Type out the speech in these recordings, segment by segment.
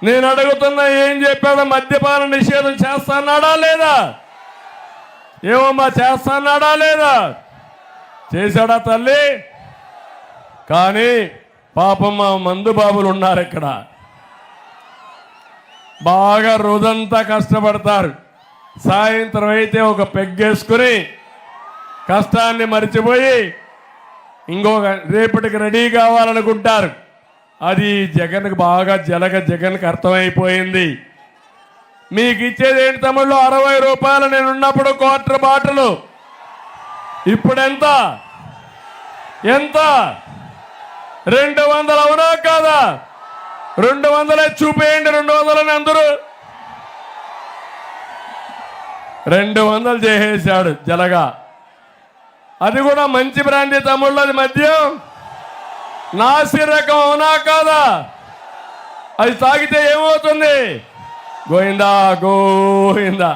నేను అడుగుతున్నా, ఏం చెప్పాడు? మద్యపాన నిషేధం చేస్తాన్నాడా లేదా? ఏమమ్మా, చేస్తాన్నాడా లేదా? చేశాడా తల్లి? కానీ పాపం మా మందు బాబులు ఉన్నారు ఇక్కడ, బాగా రోజంతా కష్టపడతారు. సాయంత్రం అయితే ఒక పెగ్గేసుకుని కష్టాన్ని మర్చిపోయి ఇంకొక రేపటికి రెడీ కావాలనుకుంటారు. అది జగన్కి బాగా జగన్కి అర్థమైపోయింది. మీకు ఇచ్చేది ఏంటి తమ్ముళ్ళు? 60 రూపాయలు నేను ఉన్నప్పుడు క్వార్టర్ బాటిల్, ఇప్పుడు ఎంత? 200. అవునా కాదా? 200 చూపేయండి. 200 అందరూ 200 చేసేశాడు జలగా. అది కూడా మంచి బ్రాండీ తమ్ముళ్ళు, అది మద్యం నాసి రకం. అవునా కాదా? అది తాగితే ఏమవుతుంది? గోయిందా గోయిందా.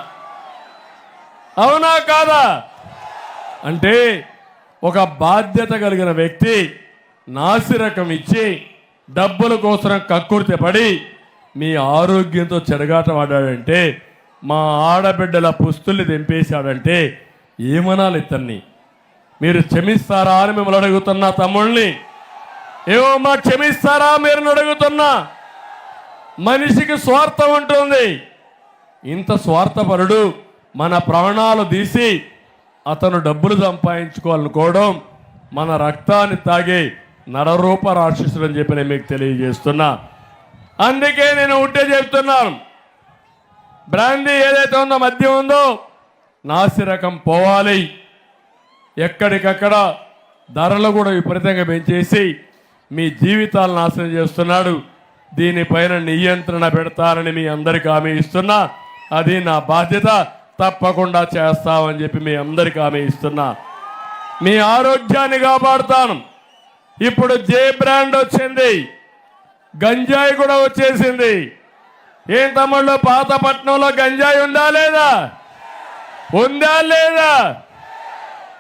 అవునా కాదా? అంటే ఒక బాధ్యత కలిగిన వ్యక్తి నాసిరకం ఇచ్చి డబ్బుల కోసం కక్కుర్తి పడి మీ ఆరోగ్యంతో చెడగాటమాడాడంటే, మా ఆడబిడ్డల పుస్తుల్ని తెంపేశాడంటే ఏమనాలి ఇతన్ని? మీరు క్షమిస్తారా అని మిమ్మల్ని అడుగుతున్నా తమ్ముళ్ళని. ఏమమ్మా, క్షమిస్తారా మీరు అడుగుతున్నా? మనిషికి స్వార్థం ఉంటుంది. ఇంత స్వార్థపరుడు మన ప్రాణాలు తీసి అతను డబ్బులు సంపాదించుకోవాలనుకోవడం మన రక్తాన్ని తాగే నరరూప రాక్షసుడు అని చెప్పి నేను మీకు తెలియజేస్తున్నా. అందుకే నేను ఉంటే చెప్తున్నాను, బ్రాండీ ఏదైతే ఉందో, మద్యం ఉందో, నాసిరకం పోవాలి. ఎక్కడికక్కడ ధరలు కూడా విపరీతంగా పెంచేసి మీ జీవితాలు నాశనం చేస్తున్నాడు. దీనిపైన నియంత్రణ పెడతానని మీ అందరికీ హామీ ఇస్తున్నా. అది నా బాధ్యత, తప్పకుండా చేస్తామని చెప్పి మీ అందరికీ హామీ ఇస్తున్నా. మీ ఆరోగ్యాన్ని కాపాడుతాను. ఇప్పుడు జే బ్రాండ్ వచ్చింది, గంజాయి కూడా వచ్చేసింది. ఏం తమ్ముళ్ళు, పాతపట్నంలో గంజాయి ఉందా లేదా? ఉందా లేదా?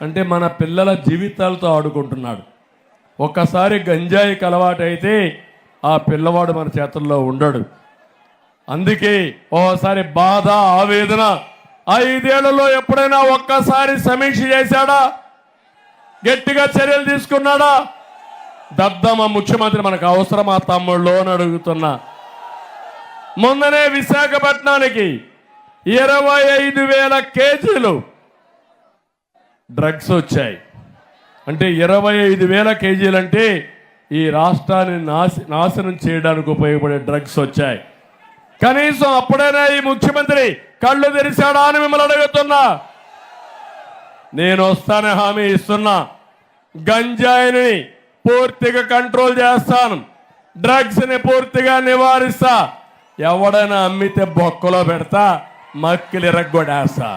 అంటే మన పిల్లల జీవితాలతో ఆడుకుంటున్నాడు. ఒక్కసారి గంజాయికి అలవాటైతే ఆ పిల్లవాడు మన చేతుల్లో ఉండడు. అందుకే ఓసారి బాధ, ఆవేదన. 5 ఏళ్లలో ఎప్పుడైనా ఒక్కసారి సమీక్ష చేశాడా? గట్టిగా చర్యలు తీసుకున్నాడా? దద్దమ్మ ముఖ్యమంత్రి మనకు అవసరమా తమ్ముళ్ళు అని అడుగుతున్నా. మొన్ననే విశాఖపట్నానికి 25,000 కేజీలు డ్రగ్స్ వచ్చాయి. అంటే 25,000 కేజీలు అంటే ఈ రాష్ట్రాన్ని నాశనం చేయడానికి ఉపయోగపడే డ్రగ్స్ వచ్చాయి. కనీసం అప్పుడైనా ఈ ముఖ్యమంత్రి కళ్ళు తెరిచాడా అని మిమ్మల్ని అడుగుతున్నా. నేను వస్తానే హామీ ఇస్తున్నా. గంజాయిని పూర్తిగా కంట్రోల్ చేస్తాను, డ్రగ్స్ని పూర్తిగా నివారిస్తా. ఎవడైనా అమ్మితే బొక్కలో పెడతా, మక్కిలి రగ్గొడేస్తా.